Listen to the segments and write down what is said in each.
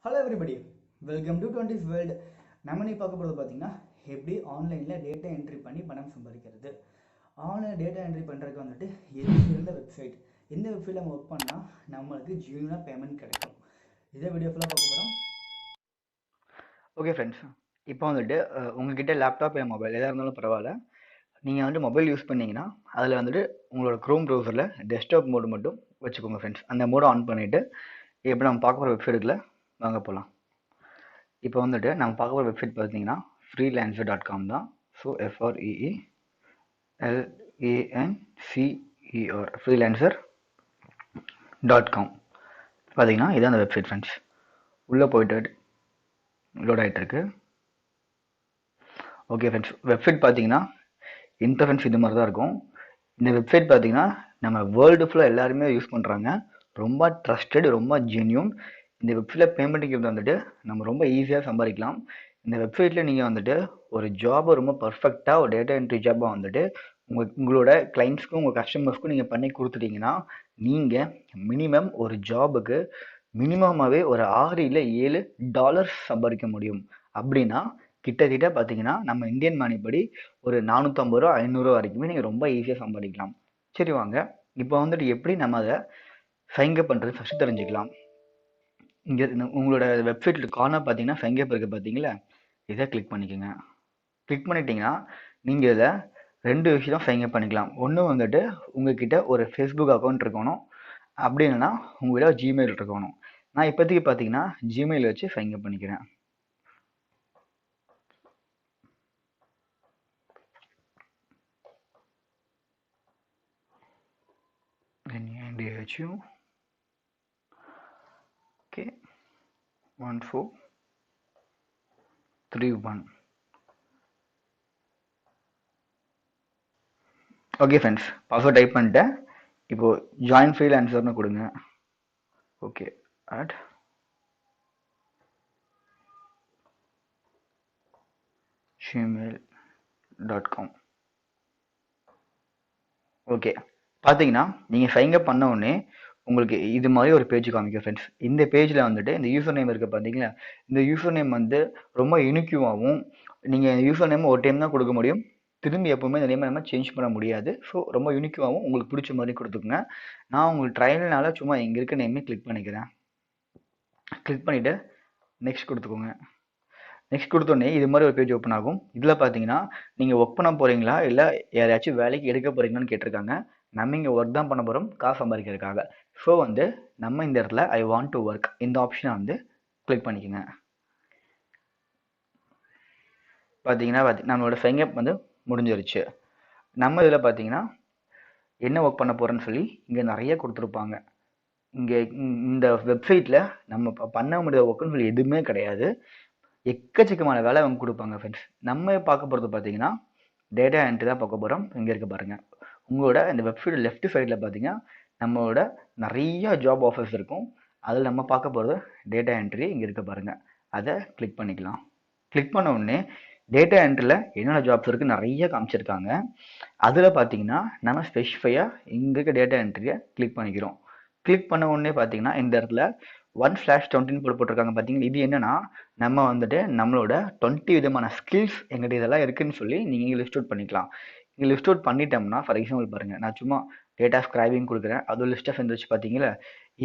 Hello everybody, welcome to 20s world. நம்ம நீ பார்க்க போகிறது பார்த்தீங்கன்னா எப்படி ஆன்லைனில் டேட்டா என்ட்ரி பண்ணி பணம் சம்பாதிக்கிறது. ஆன்லைன் டேட்டா என்ட்ரி பண்ணுறதுக்கு வந்துட்டு எந்த வெப்சைட், எந்த வெப்சைட்டில் நம்ம ஒர்க் பண்ணால் நம்மளுக்கு ஜென்யூனாக பேமெண்ட் கிடைக்கும், இதே வீடியோ ஃபுல்லாக பார்க்க போகிறோம். ஓகே ஃப்ரெண்ட்ஸ், இப்போ வந்துட்டு உங்ககிட்ட லேப்டாப் இல்லை மொபைல் எதாக இருந்தாலும் பரவாயில்ல. நீங்கள் வந்துட்டு மொபைல் யூஸ் பண்ணிங்கன்னா அதில் வந்துட்டு உங்களோட க்ரோம் ப்ரௌசரில் டெஸ்க்டாப் மோடு மட்டும் வச்சுக்கோங்க ஃப்ரெண்ட்ஸ். அந்த மோடை ஆன் பண்ணிவிட்டு இப்போ நம்ம பார்க்க போகிற வெப்சைட்டுக்குள்ள வாங்க போகலாம். இப்போ வந்துட்டு நம்ம பார்க்க போகிற வெப்சைட் பார்த்தீங்கன்னா freelancer.com தான். ஸோ FREELANCER freelancer.com பார்த்தீங்கன்னா இதான் அந்த வெப்சைட் ஃப்ரெண்ட்ஸ். உள்ளே போயிட்டு லோட் ஆகிட்டு இருக்கு. ஓகே ஃப்ரெண்ட்ஸ், வெப்சைட் பார்த்தீங்கன்னா இன்டர்ஃபரன்ஸ் இது மாதிரி தான் இருக்கும். இந்த வெப்சைட் பார்த்தீங்கன்னா நம்ம வேர்ல்டு ஃபுல்லாக எல்லாருமே யூஸ் பண்ணுறாங்க. ரொம்ப ட்ரஸ்டட், ரொம்ப ஜென்யூன். இந்த வெப்சைட்டில் பேமெண்ட்டுக்கு வந்துட்டு நம்ம ரொம்ப ஈஸியாக சம்பாதிக்கலாம். இந்த வெப்சைட்டில் நீங்கள் வந்துட்டு ஒரு ஜாபை ரொம்ப பர்ஃபெக்டாக ஒரு டேட்டா என்ட்ரி ஜாபாக வந்துட்டு உங்களோட கிளைண்ட்ஸ்க்கும் உங்கள் கஸ்டமர்ஸ்க்கும் நீங்கள் பண்ணி கொடுத்துட்டீங்கன்னா நீங்கள் மினிமம் ஒரு ஜாபுக்கு மினிமமாகவே ஒரு $6 இல்லை $7 சம்பாதிக்க முடியும். அப்படின்னா கிட்டத்தட்ட பார்த்தீங்கன்னா நம்ம இந்தியன் மணி படி ஒரு 450 ரூபா 500 ரூபா வரைக்குமே நீங்கள் ரொம்ப ஈஸியாக சம்பாதிக்கலாம். சரி வாங்க, இப்போ வந்துட்டு எப்படி நம்ம அதை சைன்அப் பண்ணுறது ஃபஸ்ட்டு தெரிஞ்சுக்கலாம். இங்கே உங்களோட வெப்சைட்டில் கார்னர் பார்த்தீங்கன்னா சைன்அப் இருக்குது பார்த்தீங்களா, இதை கிளிக் பண்ணிக்கோங்க. கிளிக் பண்ணிட்டீங்கன்னா நீங்கள் இதில் 2 விஷயம் சைன்அப் பண்ணிக்கலாம். ஒன்று வந்துட்டு உங்ககிட்ட ஒரு ஃபேஸ்புக் அக்கௌண்ட் இருக்கணும், அப்படி இல்லைன்னா உங்கள்கிட்ட ஜிமெயில் இருக்கணும். நான் இப்போதைக்கு பார்த்தீங்கன்னா ஜிமெயில் வச்சு சைன்அப் பண்ணிக்கிறேன். NANDHU okay 1431. Okay friends, password type பண்ணிட்டேன். இப்போது ஜாயின் ஃப்ரீலான்சர்னு கொடுங்க. Okay, at gmail.com. ஓகே, பார்த்தீங்கன்னா நீங்கள் சைன்அப் பண்ண உடனே உங்களுக்கு இது மாதிரி ஒரு பேஜ் காமிக்கும் ஃப்ரெண்ட்ஸ். இந்த பேஜில் வந்துட்டு இந்த யூசர் நேம் இருக்குது பார்த்தீங்களா, இந்த யூசர் நேம் வந்து ரொம்ப யூனிக்யூவாகவும், நீங்கள் யூசர் நேம் ஒரு டைம் தான் கொடுக்க முடியும், திரும்பி எப்போவுமே இந்த நேமை நம்ம சேஞ்ச் பண்ண முடியாது. ஸோ ரொம்ப யூனிக்யூவாகவும் உங்களுக்கு பிடிச்ச மாதிரி கொடுத்துக்குங்க. நான் உங்களுக்கு ட்ரையல்னால சும்மா இங்கே இருக்க நேமே கிளிக் பண்ணிக்கிறேன். கிளிக் பண்ணிவிட்டு நெக்ஸ்ட் கொடுத்துக்கோங்க. நெக்ஸ்ட் கொடுத்தோடனே இது மாதிரி ஒரு பேஜ் ஓப்பன் ஆகும். இதில் பார்த்தீங்கன்னா நீங்கள் ஒர்க் பண்ண போகிறீங்களா இல்லை யாரையாச்சும் வேலைக்கு எடுக்க போகிறீங்களான்னு கேட்டிருக்காங்க. நம்ம இங்கே ஒர்க் தான் பண்ண போகிறோம், காசு சம்பாதிக்கிறதுக்காக. ஸோ வந்து நம்ம இந்த இடத்துல ஐ வாண்ட் டு ஒர்க் இந்த ஆப்ஷனை வந்து கிளிக் பண்ணிக்கோங்க. பார்த்தீங்கன்னா நம்மளோட சைன்அப் வந்து முடிஞ்சிருச்சு. நம்ம இதில் பார்த்தீங்கன்னா என்ன ஒர்க் பண்ண போகிறோன்னு சொல்லி இங்கே நிறைய கொடுத்துருப்பாங்க. இங்கே இந்த வெப்சைட்டில் நம்ம பண்ண முடியாத ஒர்க்குன்னு சொல்லி எதுவுமே கிடையாது. எக்கச்சக்கமான வேலை அவங்க கொடுப்பாங்க ஃப்ரெண்ட்ஸ். நம்ம பார்க்க போகிறது பார்த்தீங்கன்னா டேட்டா என்ட்ரி தான் பார்க்க போகிறோம். இங்கே இருக்க பாருங்கள், உங்களோட இந்த வெப்சைட் லெஃப்ட் சைடில் பார்த்தீங்கன்னா நம்மளோட நிறைய ஜாப் ஆஃபர்ஸ் இருக்கும். அதில் நம்ம பார்க்க போகிறது டேட்டா என்ட்ரி. இங்கே இருக்க பாருங்கள், அதை கிளிக் பண்ணிக்கலாம். கிளிக் பண்ண உடனே டேட்டா என்ட்ரியில் என்னென்ன ஜாப்ஸ் இருக்குது நிறைய காமிச்சிருக்காங்க. அதில் பார்த்தீங்கன்னா நம்ம ஸ்பெசிஃபையாக இங்கே இருக்க டேட்டா என்ட்ரியை கிளிக் பண்ணிக்கிறோம். கிளிக் பண்ண உடனே பார்த்தீங்கன்னா இந்த இடத்துல 1/20 போட்டிருக்காங்க பார்த்தீங்கன்னா, இது என்னன்னா நம்ம வந்துட்டு நம்மளோட 20 விதமான ஸ்கில்ஸ் எங்கிட்ட இதெல்லாம் இருக்குன்னு சொல்லி நீங்கள் இங்கே லிஸ்ட் அவுட் பண்ணிக்கலாம். இங்கே லிஸ்ட் அவுட் பண்ணிட்டோம்னா ஃபார் எக்ஸாம்பிள் பாருங்கள், நான் சும்மா டேட்டா ஸ்கிரைபிங் கொடுக்குறேன், அது லிஸ்ட் ஆஃப் இருந்துச்சு பார்த்தீங்களா,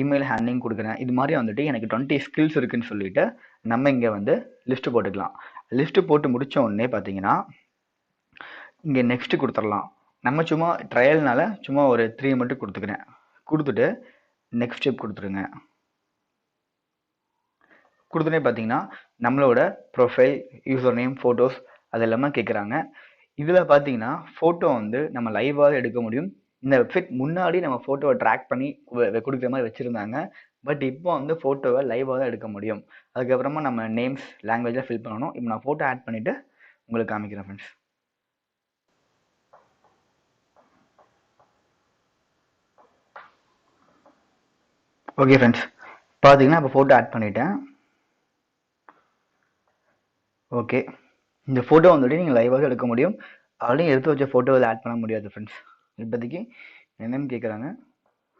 இமெயில் ஹேண்ட்லிங் கொடுக்குறேன். இது மாதிரி வந்துட்டு எனக்கு 20 ஸ்கில்ஸ் இருக்குன்னு சொல்லிட்டு நம்ம இங்கே வந்து லிஸ்ட்டு போட்டுக்கலாம். லிஸ்ட்டு போட்டு முடித்த உடனே பார்த்தீங்கன்னா இங்கே நெக்ஸ்ட்டு கொடுத்துடலாம். நம்ம சும்மா ட்ரையல்னால சும்மா ஒரு 3 மட்டும் கொடுத்துக்கிறேன். கொடுத்துட்டு நெக்ஸ்ட் ஸ்டெப் கொடுத்துருங்க. கொடுத்துனே பார்த்தீங்கன்னா நம்மளோட ப்ரொஃபைல், யூசர் நேம், ஃபோட்டோஸ் அது எல்லாமே கேட்குறாங்க. இதில் பார்த்தீங்கன்னா ஃபோட்டோ வந்து நம்ம லைவாக எடுக்க முடியும். இந்த வெப்சைட் முன்னாடி நம்ம ஃபோட்டோவை ட்ராக் பண்ணி கொடுக்குற மாதிரி வச்சுருந்தாங்க. பட் இப்போ வந்து ஃபோட்டோவை லைவாக தான் எடுக்க முடியும். அதுக்கப்புறமா நம்ம நேம்ஸ், லாங்குவேஜில் ஃபில் பண்ணணும். இப்போ நான் ஃபோட்டோ ஆட் பண்ணிவிட்டு உங்களுக்கு காமிக்கிறேன் ஃப்ரெண்ட்ஸ். ஓகே ஃப்ரெண்ட்ஸ், பார்த்தீங்கன்னா இப்போ ஃபோட்டோ ஆட் பண்ணிட்டேன். ஓகே, இந்த ஃபோட்டோ வந்துட்டு நீங்கள் லைவாக எடுக்க முடியும். ஆல்ரெடி எடுத்து வச்ச ஃபோட்டோவில் ஆட் பண்ண முடியாது ஃப்ரெண்ட்ஸ். இப்போதைக்கு என்னன்னு கேட்குறாங்க.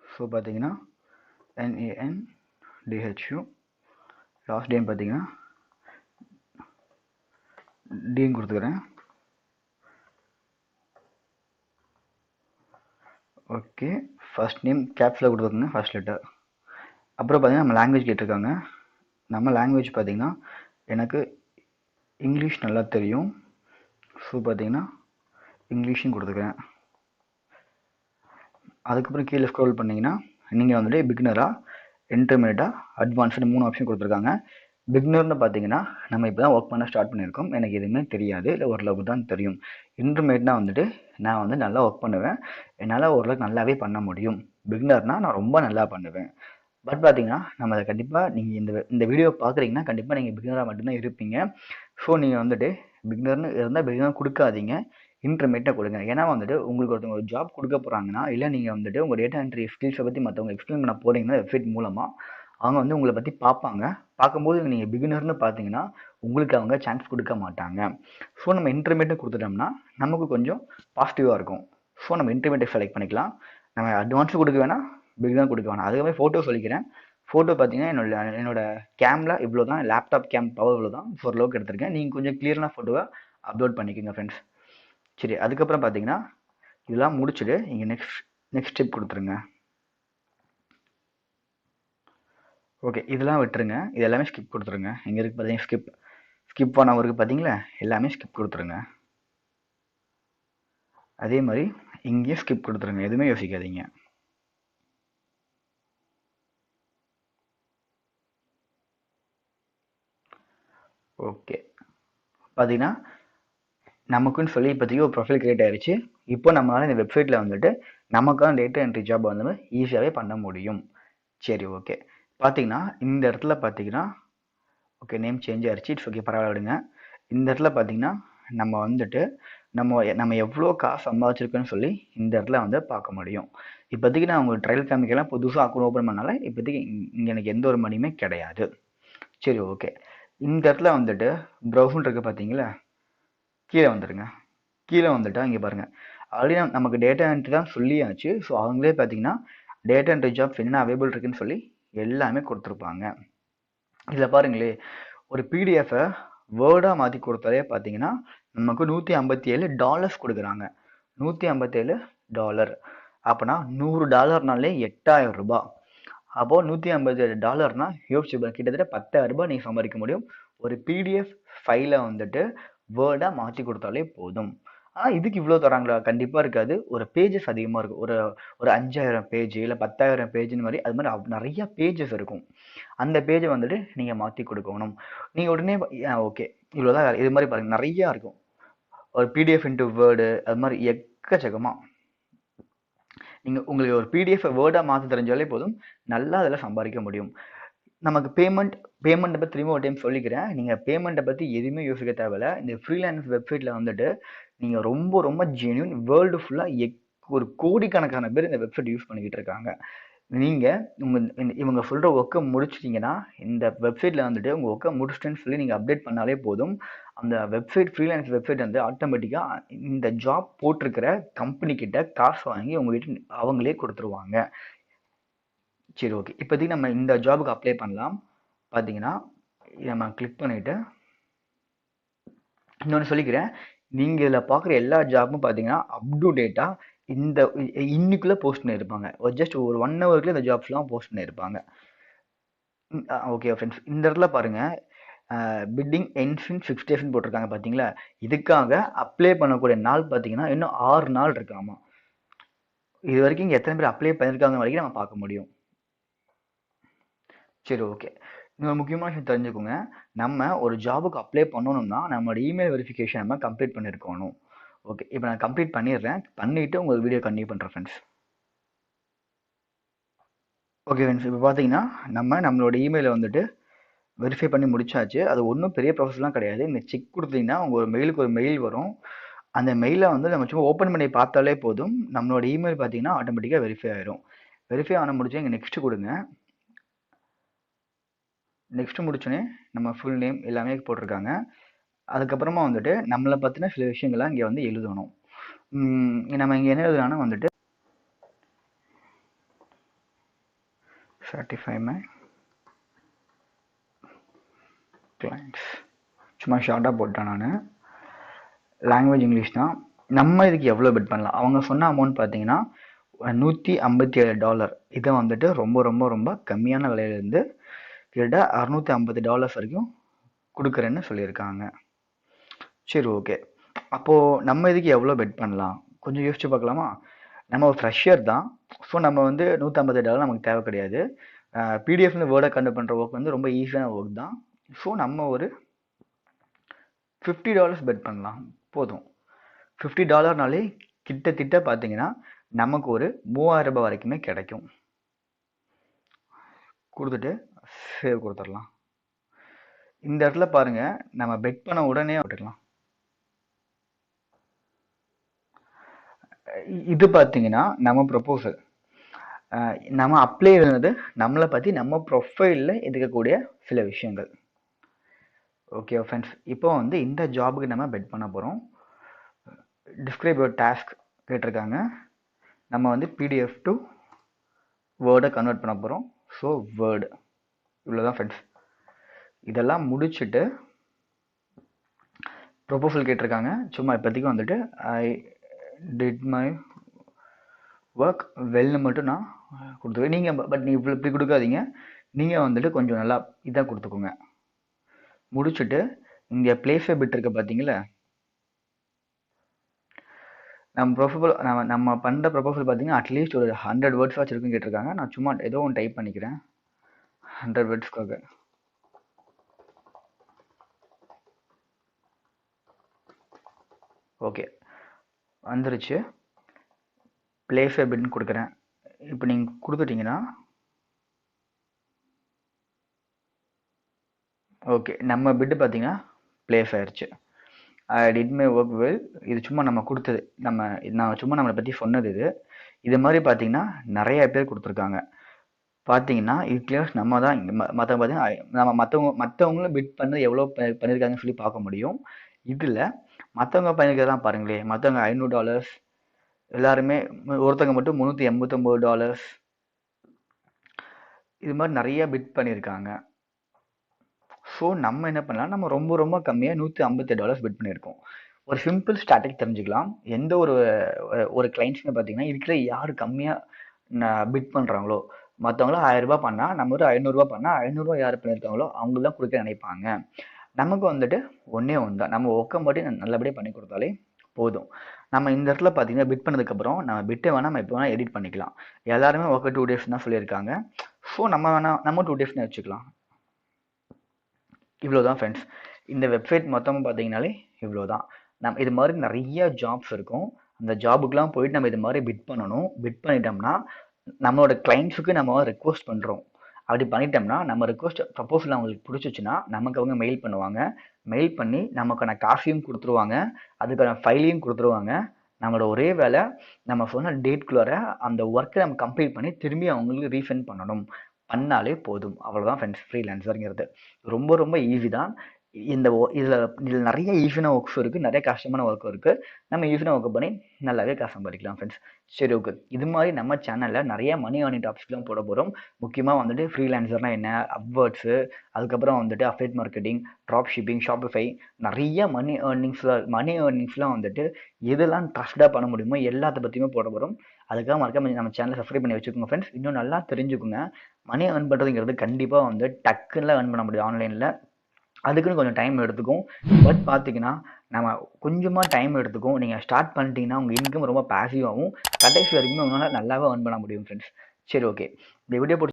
ஸோ பார்த்தீங்கன்னா NANDHU லாஸ்ட் நேம் பார்த்தீங்கன்னா டின்னு கொடுத்துக்கிறேன். ஓகே, ஃபர்ஸ்ட் நேம் கேப்ஸில் கொடுத்துருங்க, ஃபர்ஸ்ட் லெட்டர். அப்புறம் பார்த்தீங்கன்னா நம்ம லாங்குவேஜ் கேட்டிருக்காங்க. நம்ம லாங்குவேஜ் பார்த்தீங்கன்னா எனக்கு இங்கிலீஷ் நல்லா தெரியும். ஸோ பார்த்தீங்கன்னா இங்கிலீஷும் கொடுத்துக்கிறேன். அதுக்கப்புறம் கீழே ஸ்க்ரோல் பண்ணிங்கன்னா நீங்கள் வந்துட்டு பிகினராக, இன்டர்மீடியட்டாக, அட்வான்ஸ்டு 3 ஆப்ஷன் கொடுத்துருக்காங்க. பிகினர்னு பார்த்தீங்கன்னா நம்ம இப்போ தான் ஒர்க் பண்ண ஸ்டார்ட் பண்ணியிருக்கோம், எனக்கு எதுவுமே தெரியாது, இல்லை ஓரளவுக்கு தான் தெரியும். இன்டர்மீடியட்னா வந்துட்டு நான் வந்து நல்லா ஒர்க் பண்ணுவேன், என்னால் ஓரளவுக்கு நல்லாவே பண்ண முடியும். பிகினர்னால் நான் ரொம்ப நல்லா பண்ணுவேன். பட் பார்த்தீங்கன்னா நம்ம அதை கண்டிப்பாக நீங்கள் இந்த வீடியோ பார்க்குறீங்கன்னா கண்டிப்பாக நீங்கள் பிகினராக மட்டும்தான் இருப்பீங்க. ஸோ நீங்கள் வந்துட்டு பிகினர்னு இருந்தால் பிகினர் கொடுக்காதீங்க, இன்டர்மீடியட்டாக கொடுங்க. ஏன்னா வந்துட்டு உங்களுக்கு ஒருத்தவங்க ஒரு ஜாப் கொடுக்க போகிறாங்கன்னா, இல்லை நீங்கள் வந்துட்டு உங்கள் டேட்டா என்ட்ரி ஸ்கில்ஸை பற்றி மற்றவங்க எக்ஸ்பிளைன் பண்ண போகிறீங்கன்னா வெப்சைட் மூலமாக அவங்க வந்து உங்களை பற்றி பார்ப்பாங்க. பார்க்கும்போது நீங்கள் பிகினர்னு பார்த்தீங்கன்னா உங்களுக்கு அவங்க சான்ஸ் கொடுக்க மாட்டாங்க. ஸோ நம்ம இன்டர்மீடியட் கொடுத்துட்டோம்னா நமக்கு கொஞ்சம் பாசிட்டிவாக இருக்கும். ஸோ நம்ம இன்டர்மீடியட் செலக்ட் பண்ணிக்கலாம். நம்ம அட்வான்ஸும் கொடுக்க வேணாம், பிகினர் கொடுக்க வேணாம். அதுக்கப்புறம் ஃபோட்டோ சொல்லிக்கிறேன். ஃபோட்டோ பார்த்தீங்கன்னா என்னோட கேமில் இவ்வளோ தான், லேப்டாப் கேம் பவர் இவ்வளோ தான், ஓரளவுக்கு எடுத்திருக்கேன். நீங்கள் கொஞ்சம் கிளியரான ஃபோட்டோவை அப்லோட் பண்ணிக்கோங்க ஃப்ரெண்ட்ஸ். சரி, அதுக்கப்புறம் பார்த்தீங்கன்னா இதெல்லாம் முடிச்சுட்டு இங்கே நெக்ஸ்ட் ஸ்டெப் கொடுத்துருங்க. ஓகே, இதெல்லாம் விட்டுருங்க, இது எல்லாமே ஸ்கிப் கொடுத்துருங்க. இங்கே இருக்குது பார்த்தீங்கன்னா ஸ்கிப் பண்ண இருக்குது பார்த்தீங்களா, எல்லாமே ஸ்கிப் கொடுத்துருங்க. அதே மாதிரி இங்கேயும் ஸ்கிப் கொடுத்துருங்க, எதுவுமே யோசிக்காதீங்க. ஓகே, பார்த்தீங்கன்னா நமக்குன்னு சொல்லி இப்போதைக்கு ஒரு ப்ரொஃபைல் கிரியேட் ஆயிடுச்சு. இப்போ நம்மளால் இந்த வெப்சைட்டில் வந்துட்டு நமக்கான டேட்டா என்ட்ரி ஜாப் வந்து ஈஸியாகவே பண்ண முடியும். சரி, ஓகே. பார்த்தீங்கன்னா இந்த இடத்துல பார்த்தீங்கன்னா ஓகே, நேம் சேஞ்ச் ஆயிடுச்சு, இட்ஸ் ஓகே, பரவாயில்ல விடுங்க. இந்த இடத்துல பார்த்தீங்கன்னா நம்ம வந்துட்டு நம்ம எவ்வளோ காசு சம்பாதிச்சிருக்கோன்னு சொல்லி இந்த இடத்துல வந்து பார்க்க முடியும். இப்போதைக்கு நான் உங்களுக்கு ட்ரையல் ஃபேமிலிக்கெல்லாம் புதுசாக அக்கௌண்ட் ஓப்பன் பண்ணால இப்போதைக்கு இங்கே எனக்கு எந்த ஒரு மணியுமே கிடையாது. சரி, ஓகே. இந்த இடத்துல வந்துட்டு ப்ரௌசர் இருக்குது பார்த்தீங்களா, கீழே வந்துடுங்க. கீழே வந்துட்டா இங்கே பாருங்கள், ஆல்ரெடி நமக்கு டேட்டா என்ட்ரி தான் சொல்லியாச்சு. ஸோ அவங்களே பார்த்தீங்கன்னா டேட்டா என்ட்ரி ஜாப்ஸ் என்ன அவைலபிள் இருக்குன்னு சொல்லி எல்லாமே கொடுத்துருப்பாங்க. இதில் பாருங்களே, ஒரு பிடிஎஃபை வேர்டாக மாற்றி கொடுத்தாலே பார்த்தீங்கன்னா நமக்கு $157 கொடுக்குறாங்க. $157 அப்போனா $100 $8000. அப்போது $157 யோசிச்சு கிட்டத்தட்ட $10,000 நீங்கள் சம்பாதிக்க முடியும். ஒரு பிடிஎஃப் ஃபைலை வந்துட்டு வேர்டாக மாற்றி கொடுத்தாலே போதும். ஆனால் இதுக்கு இவ்வளோ தராங்களா? கண்டிப்பாக இருக்காது. ஒரு பேஜஸ் அதிகமாக இருக்கும். ஒரு 5000 பேஜ் இல்லை 10,000 பேஜ்னு மாதிரி அது மாதிரி நிறைய பேஜஸ் இருக்கும். அந்த பேஜை வந்துட்டு நீங்கள் மாற்றி கொடுக்கணும். நீங்கள் உடனே ஓகே இவ்வளோதான், இது மாதிரி பாருங்கள் நிறையா இருக்கும். ஒரு பிடிஎஃப் இன்ட்டு வேர்டு அது மாதிரி எக்கச்சக்கமாக. நீங்கள் உங்களுக்கு ஒரு பிடிஎஃப் வேர்டாக மாற்ற தெரிஞ்சாலே போதும், நல்லா அதில் சம்பாதிக்க முடியும். நமக்கு பேமெண்ட்டை பற்றி திரும்ப ஒரு டைம் சொல்லிக்கிறேன். நீங்கள் பேமெண்ட்டை பற்றி எதுவுமே யோசிக்க தேவையில்ல. இந்த ஃப்ரீலான்ஸ் வெப்சைட்டில் வந்துட்டு நீங்கள் ரொம்ப ரொம்ப ஜென்யூன், வேர்ல்டு ஃபுல்லாக ஒரு கோடிக்கணக்கான பேர் இந்த வெப்சைட் யூஸ் பண்ணிக்கிட்டு இருக்காங்க. நீங்கள் இவங்க சொல்கிற ஒர்க்கை முடிச்சிட்டிங்கன்னா இந்த வெப்சைட்டில் வந்துட்டு உங்கள் ஒர்க்கை முடிச்சிட்டேன்னு சொல்லி நீங்கள் அப்டேட் பண்ணாலே போதும், அந்த வெப்சைட் ஃப்ரீலான்ஸ் வெப்சைட் வந்து ஆட்டோமேட்டிக்காக இந்த ஜாப் போட்டிருக்கிற கம்பெனிக்கிட்ட காசு வாங்கி உங்கள்கிட்ட அவங்களே கொடுத்துருவாங்க. சரி, ஓகே. இப்போதைக்கு நம்ம இந்த ஜாபுக்கு அப்ளை பண்ணலாம். பார்த்தீங்கன்னா நம்ம கிளிக் பண்ணிவிட்டு இன்னொன்று சொல்லிக்கிறேன், நீங்கள் இதில் பார்க்குற எல்லா ஜாப்பும் பார்த்தீங்கன்னா அப் டு டேட்டாக இன்னைக்குள்ளே போஸ்ட் பண்ணியிருப்பாங்க. ஜஸ்ட் ஒரு 1 ஹவருக்குள்ளே இந்த ஜாப்ஸ்லாம் போஸ்ட் பண்ணியிருப்பாங்க. ஓகே ஃப்ரெண்ட்ஸ், இந்த இடத்துல பாருங்கள் பிட்டிங் எண்ட்ஸ் இன் 6 days போட்டிருக்காங்க பார்த்தீங்களா. இதுக்காக அப்ளை பண்ணக்கூடிய நாள் பார்த்தீங்கன்னா இன்னும் 6 நாள் இருக்காமா. இது வரைக்கும் இங்கே எத்தனை பேர் அப்ளை பண்ணியிருக்காங்க வரைக்கும் நம்ம பார்க்க முடியும். சரி, ஓகே. இன்னொரு முக்கியமான விஷயம் தெரிஞ்சுக்கோங்க, நம்ம ஒரு ஜாபுக்கு அப்ளை பண்ணணும்னா நம்மளோட இமெயில் வெரிஃபிகேஷன் நம்ம கம்ப்ளீட் பண்ணியிருக்கணும். ஓகே, இப்போ நான் கம்ப்ளீட் பண்ணிடுறேன். பண்ணிவிட்டு உங்களுக்கு வீடியோ கண்டினியூ பண்ணுறேன் ஃப்ரெண்ட்ஸ். ஓகே ஃப்ரெண்ட்ஸ், இப்போ பார்த்தீங்கன்னா நம்மளோட இமெயிலை வந்துட்டு வெரிஃபை பண்ணி முடிச்சாச்சு. அது ஒன்றும் பெரிய ப்ராசஸ்லாம் கிடையாது. இந்த செக் கொடுத்தீங்கன்னா உங்கள் மெயிலுக்கு ஒரு மெயில் வரும். அந்த மெயிலை வந்து நம்ம சும்மா ஓப்பன் பண்ணி பார்த்தாலே போதும், நம்மளோட இமெயில் பார்த்தீங்கன்னா ஆட்டோமேட்டிக்காக வெரிஃபை ஆயிரும். வெரிஃபை ஆன முடிச்சு இங்கே நெக்ஸ்ட் கொடுங்க. நெக்ஸ்ட் முடிச்சோடனே நம்ம ஃபுல் நேம் எல்லாமே போட்டிருக்காங்க. அதுக்கப்புறமா வந்துட்டு நம்மளை பற்றின சில விஷயங்கள்லாம் இங்கே வந்து எழுதணும். நம்ம இங்கே என்ன எழுதலாம்னா வந்துட்டு certify my கிளைண்ட்ஸ் சும்மா ஷார்ட்டாக போட்டேன் நான். லாங்குவேஜ் இங்கிலீஷ் தான். நம்ம இதுக்கு எவ்வளோ பெட் பண்ணலாம்? அவங்க சொன்ன அமௌண்ட் பார்த்தீங்கன்னா $157. இதை வந்துட்டு ரொம்ப ரொம்ப ரொம்ப கம்மியான விலையிலேருந்து கிட்ட $650 வரைக்கும் கொடுக்குறேன்னு சொல்லியிருக்காங்க. சரி, ஓகே. அப்போது நம்ம இதுக்கு எவ்வளோ பெட் பண்ணலாம்? கொஞ்சம் யோசிச்சு பார்க்கலாமா? நம்ம ஒரு ஃப்ரெஷர் தான். ஸோ நம்ம வந்து $150 நமக்கு தேவை கிடையாது. பிடிஎஃப்ல வேர்டை கன்வெர்ட் பண்ணுற ஒர்க் வந்து ரொம்ப ஈஸியான ஒர்க் தான். ஸோ நம்ம ஒரு $50 பெட் பண்ணலாம். போதும். $50 கிட்டத்தட்ட பார்த்தீங்கன்னா நமக்கு ஒரு $3000 வரைக்குமே கிடைக்கும். கொடுத்துட்டு சேவ் கொடுத்துடலாம். இந்த இடத்துல பாருங்க, நம்ம பெட் பண்ண உடனே விட்டுக்கலாம். இது பார்த்தீங்கன்னா நம்ம ப்ரொபோசல். நம்ம அப்ளை இருந்தது நம்மளை பற்றி நம்ம ப்ரொஃபைலில் இருக்கக்கூடிய சில விஷயங்கள். ஓகே ஃப்ரெண்ட்ஸ், இப்போ வந்து இந்த ஜாபுக்கு நம்ம பெட் பண்ண போகிறோம். டிஸ்கிரைப் யுவர் டாஸ்க் கேட்டிருக்காங்க. நம்ம வந்து பிடிஎஃப் டு வேர்டை கன்வெர்ட் பண்ண போகிறோம். ஸோ வேர்டு இவ்வளோதான் ஃப்ரெண்ட்ஸ். இதெல்லாம் முடிச்சுட்டு ப்ரொபோசல் கேட்டிருக்காங்க. சும்மா இப்போதைக்கு வந்துட்டு ஐ டிட் மை ஒர்க் வெல்னு மட்டும் நான் கொடுத்துருவேன். நீங்கள் பட் நீ இப்படி கொடுக்காதீங்க. நீங்கள் வந்துட்டு கொஞ்சம் நல்லா இதாக கொடுத்துக்கோங்க. முடிச்சுட்டு இங்கே பிளேஸை பிட் இருக்க பார்த்தீங்களா, நம்ம பண்ணுற ப்ரொபோசல் பார்த்தீங்கன்னா அட்லீஸ்ட் ஒரு 100 வேர்ட்ஸ் வச்சுருக்குன்னு கேட்டிருக்காங்க. நான் சும்மா ஏதோ ஒன்று டைப் பண்ணிக்கிறேன் 100 வேர்ட்ஸ்க்காக. ஓகே, வந்துருச்சு. பிளேஸை பிட்னு கொடுக்குறேன். இப்போ நீங்கள் கொடுத்துட்டிங்கன்னா ஓகே, நம்ம பிட்டு பார்த்தீங்கன்னா பிளேஸ் ஆயிடுச்சு. I did my work well. இது சும்மா நம்ம கொடுத்தது. நான் சும்மா நம்மளை பற்றி சொன்னது. இது மாதிரி பார்த்தீங்கன்னா நிறைய பேர் கொடுத்துருக்காங்க. பார்த்தீங்கன்னா இதுல நம்ம தான் மற்றவங்க பார்த்தீங்கன்னா நம்ம மற்றவங்களும் பிட் பண்ணது எவ்வளோ பண்ணியிருக்காங்கன்னு சொல்லி பார்க்க முடியும். இதில் மற்றவங்க பண்ணியிருக்கிறதான் பாருங்களேன். மற்றவங்க $500, எல்லாருமே ஒருத்தவங்க மட்டும் $389. இது மாதிரி நிறைய பிட் பண்ணியிருக்காங்க. ஸோ நம்ம என்ன பண்ணலாம், நம்ம ரொம்ப ரொம்ப கம்மியாக $158 பிட் பண்ணியிருக்கோம். ஒரு சிம்பிள் ஸ்டாட்டிக் தெரிஞ்சுக்கலாம். எந்த ஒரு கிளைண்ட்ஸுமே பார்த்தீங்கன்னா இருக்கிற யார் கம்மியாக பிட் பண்ணுறாங்களோ, மற்றவங்களும் $1000 பண்ணால் நம்ம ஒரு $500 பண்ணால் $500 யார் பண்ணியிருக்காங்களோ அவங்க தான் கொடுக்க நினைப்பாங்க. நமக்கு வந்துட்டு ஒன்றே ஒன்று தான், நம்ம ஒர்க்கை மட்டும் நல்லபடியாக பண்ணி கொடுத்தாலே போதும். நம்ம இந்த இடத்துல பார்த்தீங்கன்னா பிட் பண்ணதுக்கப்புறம் நம்ம பிட்டை வேணால் நம்ம எப்போ வேணால் எடிட் பண்ணிக்கலாம். எல்லாருமே ஒர்க்கு 2 days தான் சொல்லியிருக்காங்க. ஸோ நம்ம 2 days வச்சுக்கலாம். இவ்வளோ தான் ஃப்ரெண்ட்ஸ். இந்த வெப்சைட் மொத்தமாக பார்த்தீங்கன்னாலே இவ்வளோ தான். நம்ம இது மாதிரி நிறைய ஜாப்ஸ் இருக்கும். அந்த ஜாபுக்கெலாம் போயிட்டு நம்ம இது மாதிரி பிட் பண்ணணும். பிட் பண்ணிட்டோம்னா நம்மளோட கிளைண்ட்ஸுக்கு நம்ம ரெக்வஸ்ட் பண்ணுறோம். அப்படி பண்ணிட்டோம்னா நம்ம ரெக்வஸ்ட் ப்ரப்போசல் அவங்களுக்கு பிடிச்சிச்சுன்னா நமக்கு அவங்க மெயில் பண்ணுவாங்க. மெயில் பண்ணி நமக்கான காசையும் கொடுத்துருவாங்க, அதுக்கான ஃபைலையும் கொடுத்துருவாங்க. நம்மளோட ஒரே வேலை நம்ம சொன்ன டேட்குள்ளார அந்த ஒர்க்கை நம்ம கம்ப்ளீட் பண்ணி திரும்பி அவங்களுக்கு ரீஃபண்ட் பண்ணாலே போதும். அவ்வளோதான் ஃப்ரெண்ட்ஸ் ஃப்ரீலான்சருங்கிறது. ரொம்ப ரொம்ப ஈஸி தான். இதில் நிறைய ஈஸியான ஒர்க்ஸும் இருக்குது, நிறைய கஷ்டமான ஒர்க்கும் இருக்குது. நம்ம ஈஸியான ஒர்க் பண்ணி நல்லாவே காசு சம்பாதிக்கலாம் ஃப்ரெண்ட்ஸ். சரி, ஓகே. இது மாதிரி நம்ம சேனலில் நிறைய மணி ஏர்னிங் டாபிக்ஸ்லாம் போட போகிறோம். முக்கியமாக வந்துட்டு ஃப்ரீலான்சர்னால் என்ன, அப்வர்ட்ஸு, அதுக்கப்புறம் வந்துட்டு affiliate marketing, drop shipping, Shopify, நிறைய மணி ஏர்னிங்ஸ்லாம் வந்துட்டு எதெல்லாம் ட்ரஸ்டாக பண்ண முடியுமோ எல்லாத்த பற்றியுமே போட போகிறோம். அதுக்காக மறக்காம நம்ம சேனலை சப்ஸ்கிரைப் பண்ணி வச்சுக்கோங்க ஃப்ரெண்ட்ஸ். இன்னும் நல்லா தெரிஞ்சுக்கோங்க. மணி ஏர்ன் பண்ணுறதுங்கிறது கண்டிப்பாக வந்து டக்குன்னு ஏர்ன் பண்ண முடியும் ஆன்லைனில். அதுக்குன்னு கொஞ்சம் டைம் எடுத்துக்கும். பட் பார்த்தீங்கன்னா நம்ம கொஞ்சமாக டைம் எடுத்துக்கும். நீங்கள் ஸ்டார்ட் பண்ணிட்டீங்கன்னா உங்கள் இன்கம் ரொம்ப பாசிவாகவும் கடைசி வரைக்குமே உங்களால் நல்லாவே ஏர்ன் பண்ண முடியும் ஃப்ரெண்ட்ஸ். சரி, ஓகே. இந்த வீடியோ